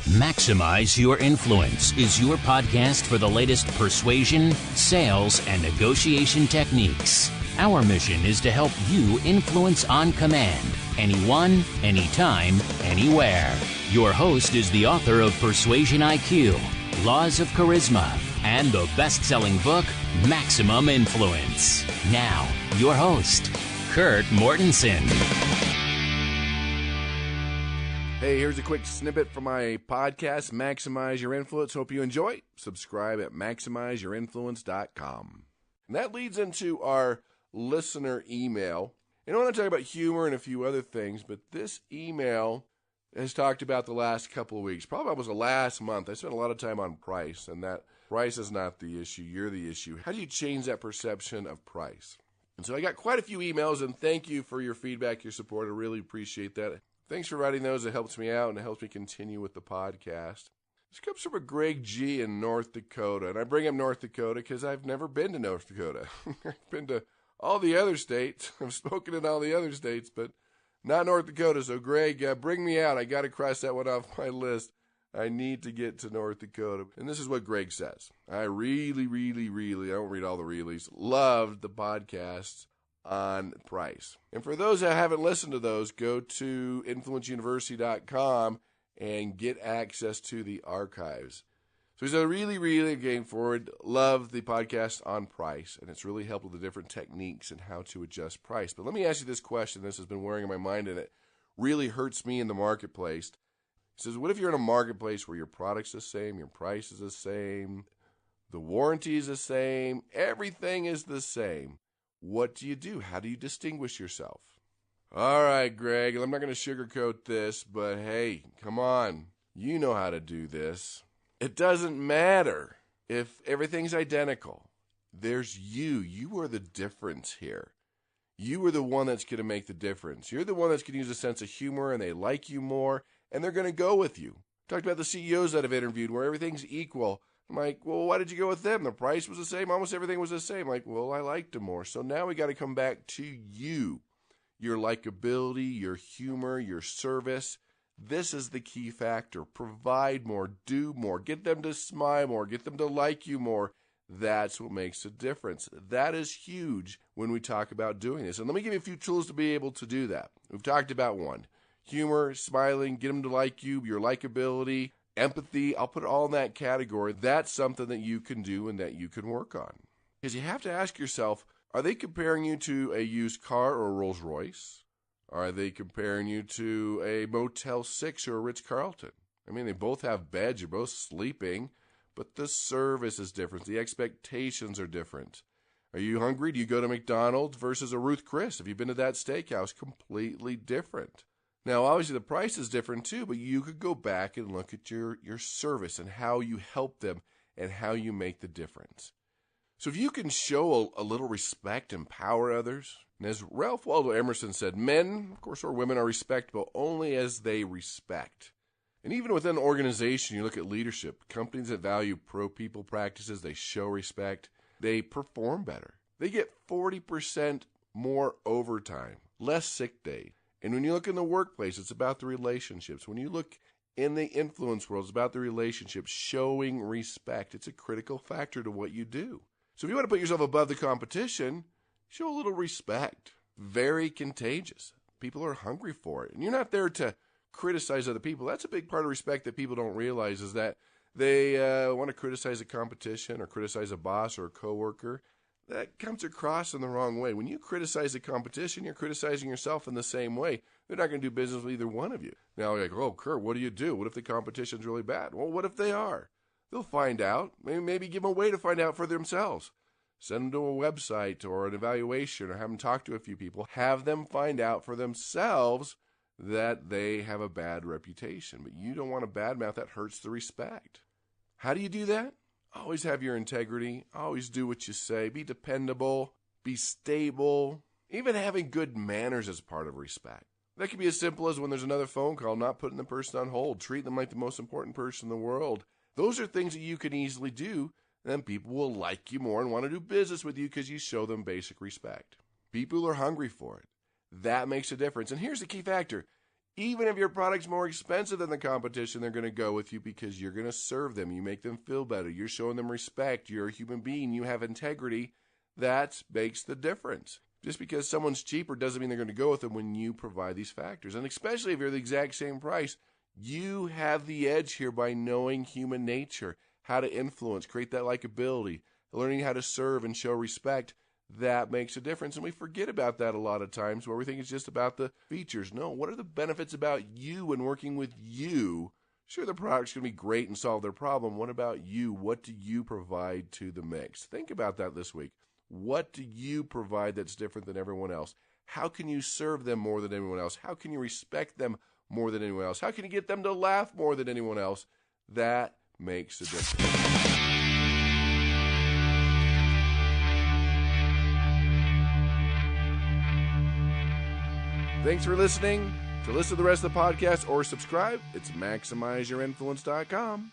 Maximize Your Influence is your podcast for the latest persuasion, sales, and negotiation techniques. Our mission is to help you influence on command, anyone, anytime, anywhere. Your host is the author of Persuasion IQ, Laws of Charisma, and the best-selling book, Maximum Influence. Now, your host, Kurt Mortensen. Hey, here's a quick snippet from my podcast, Maximize Your Influence. Hope you enjoy. Subscribe at MaximizeYourInfluence.com. And that leads into our listener email. And I want to talk about humor and a few other things, but this email has talked about the last couple of weeks, probably almost the last month. I spent a lot of time on price, and that price is not the issue. You're the issue. How do you change that perception of price? And so I got quite a few emails, and thank you for your feedback, your support. I really appreciate that. Thanks for writing those. It helps me out, and it helps me continue with the podcast. This comes from a Greg G. in North Dakota, and I bring up North Dakota because I've never been to North Dakota. I've been to all the other states. I've spoken in all the other states, but not North Dakota. So, Greg, bring me out. I got to cross that one off my list. I need to get to North Dakota. And this is what Greg says. I really, I don't read all the reallys, loved the podcasts on price. And for those that haven't listened to those, go to influenceuniversity.com and get access to the archives. So he said, really going forward, love the podcast on price, and it's really helped with the different techniques and how to adjust price. But let me ask you this question. This has been wearing on my mind, and it really hurts me in the marketplace. He says, what if you're in a marketplace where your product's the same, your price is the same, the warranty is the same, everything is the same? What do you do? How do you distinguish yourself? All right, Greg, I'm not going to sugarcoat this, but hey, come on. You know how to do this. It doesn't matter if everything's identical. There's you. You are the difference here. You are the one that's going to make the difference. You're the one that's going to use a sense of humor, and they like you more, and they're going to go with you. Talked about the CEOs that I've interviewed where everything's equal. I'm like, well, why did you go with them? The price was the same. Almost everything was the same. Like, well, I liked them more. So now we got to come back to you, your likability, your humor, your service. This is the key factor. Provide more, do more, get them to smile more, get them to like you more. That's what makes a difference. That is huge when we talk about doing this. And let me give you a few tools to be able to do that. We've talked about one, humor, smiling, get them to like you, your likability, empathy. I'll put it all in that category. That's something that you can do and that you can work on. Because you have to ask yourself, are they comparing you to a used car or a Rolls Royce? Are they comparing you to a Motel 6 or a Ritz-Carlton? I mean, they both have beds. You're both sleeping, but the service is different. The expectations are different. Are you hungry? Do you go to McDonald's versus a Ruth Chris? Have you been to that steakhouse? Completely different. Now, obviously, the price is different too, but you could go back and look at your service and how you help them and how you make the difference. So if you can show a little respect, empower others, and as Ralph Waldo Emerson said, men, of course, or women are respectable only as they respect. And even within an organization, you look at leadership, companies that value pro-people practices, they show respect, they perform better. They get 40% more overtime, less sick days. And when you look in the workplace, it's about the relationships. When you look in the influence world, it's about the relationships, showing respect. It's a critical factor to what you do. So if you want to put yourself above the competition, show a little respect. Very contagious. People are hungry for it. And you're not there to criticize other people. That's a big part of respect that people don't realize is that they want to criticize a competition or criticize a boss or a coworker. That comes across in the wrong way. When you criticize the competition, you're criticizing yourself in the same way. They're not going to do business with either one of you. Now, you're like, oh, Kurt, what do you do? What if the competition's really bad? Well, what if they are? They'll find out. Maybe give them a way to find out for themselves. Send them to a website or an evaluation or have them talk to a few people. Have them find out for themselves that they have a bad reputation. But you don't want to badmouth. That hurts the respect. How do you do that? Always have your integrity. Always do what you say. Be dependable. Be stable. Even having good manners is part of respect. That could be as simple as when there's another phone call, not putting the person on hold. Treat them like the most important person in the world. Those are things that you can easily do. Then people will like you more and want to do business with you because you show them basic respect. People are hungry for it. That makes a difference. And here's the key factor. Even if your product's more expensive than the competition, they're going to go with you because you're going to serve them. You make them feel better. You're showing them respect. You're a human being. You have integrity. That makes the difference. Just because someone's cheaper doesn't mean they're going to go with them when you provide these factors. And especially if you're the exact same price, you have the edge here by knowing human nature, how to influence, create that likability, learning how to serve and show respect. That makes a difference, and we forget about that a lot of times where we think it's just about the features. No, what are the benefits about you and working with you? Sure, the product's going to be great and solve their problem. What about you? What do you provide to the mix? Think about that this week. What do you provide that's different than everyone else? How can you serve them more than anyone else? How can you respect them more than anyone else? How can you get them to laugh more than anyone else? That makes a difference. Thanks for listening. To listen to the rest of the podcast or subscribe, it's MaximizeYourInfluence.com.